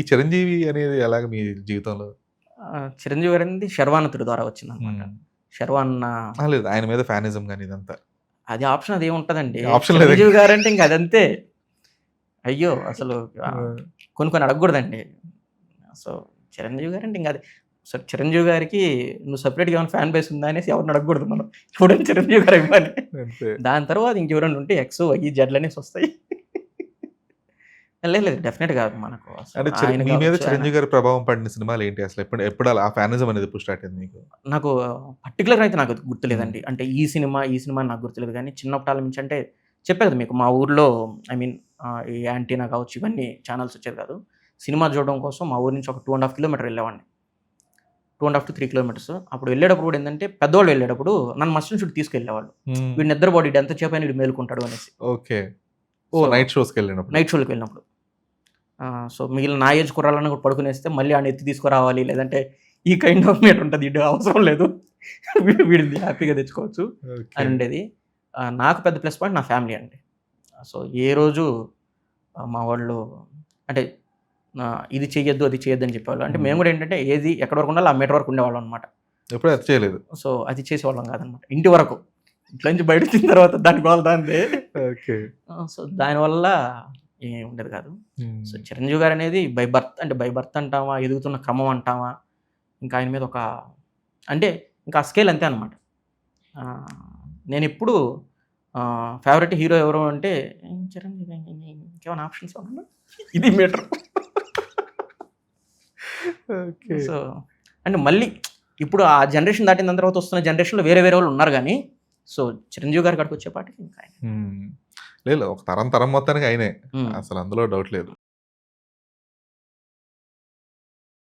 చిరంజీవి అనేది ఎలాగ మీ జీవితంలో? చిరంజీవి గారు అనేది శర్వానంతుడి ద్వారా వచ్చిందనమాట. హ్మ్. శర్వాన్న లేదు ఆయన మీద ఫ్యానిజం గాని ఇదంతా. అది ఆప్షన్ అదేముంటదండి. ఆప్షన్ లేదా? చిరంజీవి గారంటే ఇంక అదంతే. అయ్యో! అసలు ఆ! కొన్ని కొన్ని అడగకూడదండి. సో, చిరంజీవి గారంటే ఇంక అది. సో, చిరంజీవి గారికి నువ్వు సెపరేట్‌గా ఏమైనా ఫ్యాన్ బేస్ ఉందా అనేసి ఎవరిని అడగకూడదు మనం. ఎవడైనా చిరంజీవి గారి అభిమాని. అంతే. దాని తర్వాత ఇంకెవరైనా ఉంటే ఎక్స్, వై, జెడ్‌లు అనేసి వస్తాయి. లేదు లేదు. డెఫినిట్‌గా మనకు అసలు అంటే ఆయన మీ మీద కావచ్చు, ఆయన చిరంజీవి గారి ప్రభావం పడిన సినిమాలు ఏంటి అసలు? ఎప్పుడు అలా ఆ ఫ్యానిజం అనేది ఎప్పుడు స్టార్ట్ అయింది మీకు? నాకు పర్టిక్యులర్‌గా అయితే నాకు హ్మ్. గుర్తులేదండి. అంటే ఈ సినిమా అని నాకు గుర్తులేదు గానీ, చిన్నప్పటాల నుంచి అంటే చెప్పా కదా మీకు మా ఊర్లో ఐ మీన్ ఈ యాంటీనా కావచ్చు ఇవన్నీ ఛానెల్స్ వచ్చేది కాదు. సినిమా చూడడం కోసం మా ఊరు నుంచి ఒక 2½ కిలోమీటర్ వెళ్ళేవాడిని. 2½ to 3 కిలోమీటర్స్. అప్పుడు వెళ్ళేటప్పుడు కూడా ఏందంటే పెద్దవాళ్ళు వెళ్ళేటప్పుడు నన్ను మస్ట్ అండ్ షుడ్ తీసుకెళ్ళేవాళ్ళు. హ్మ్. వీడు నిద్రపోడు ఈడు ఎంతసేపైనా ఈడు మేలుకుంటాడు అనేసి. ఓకే. సో, నైట్ షోస్‌కెళ్ళినప్పుడు. నైట్ షోలకి వెళ్ళినప్పుడు. సో, మిగిలిన నా ఏజ్ కుర్రాళ్ళని కూడా పడుకునేస్తే మళ్ళీ ఆడిని ఎత్తి తీసుకురావాలి. లేదంటే ఈ కైండ్ ఆఫ్ మేట్ ఉంటది. ఈడు అవసరం లేదు. వీడిది హ్యాపీగా తెచ్చుకోవచ్చు ఓకే. అని ఉండేది. నాకు పెద్ద ప్లస్ పాయింట్ నా ఫ్యామిలీ అండి. సో, ఏ రోజు మా వాళ్ళు అంటే ఇది చెయ్యొద్దు, అది చేయొద్దు అని చెప్పేవాళ్ళు. అంటే మేము కూడా ఏంటంటే ఏది ఎక్కడి వరకు ఉండాలో ఆ మీటర్ వరకు ఉండేవాళ్ళం అనమాట. ఎప్పుడు అది చేయలేదు. సో, అది చేసేవాళ్ళం కాదనమాట. ఇంటి వరకు. ఇంట్లో నుంచి బయటొచ్చిన తర్వాత దాని గోల దానిదే. ఓకే. సో, దానివల్ల ఏం ఉండేది కాదు. సో, హ్మ్. చిరంజీవి గారనేది బై బర్త్ అంటామా, ఎదుగుతున్న క్రమం అంటామా, ఇంకా ఆయన మీద ఒక అంటే ఇంకా ఆ స్కేల్ అంతే అనమాట. నేనెప్పుడు ఫేవరెట్ హీరో ఎవరు అంటే చిరంజీవి ఇంకేమైనా ఆప్షన్స్ ఏమన్నా ఇది మీటర్. ఓకే. సో, అంటే మళ్ళీ ఇప్పుడు ఆ జనరేషన్ దాటిన దాని తర్వాత వస్తున్న జనరేషన్‌లో వేరే వేరే వాళ్ళు ఉన్నారు గానీ, సో, చిరంజీవి గారి కాడికి వచ్చేపాటికి ఇంకా ఆయన. లేదు. ఒక తరం మొత్తానికి ఆయనే. హ్మ్. అసలు అందులో డౌట్ లేదు.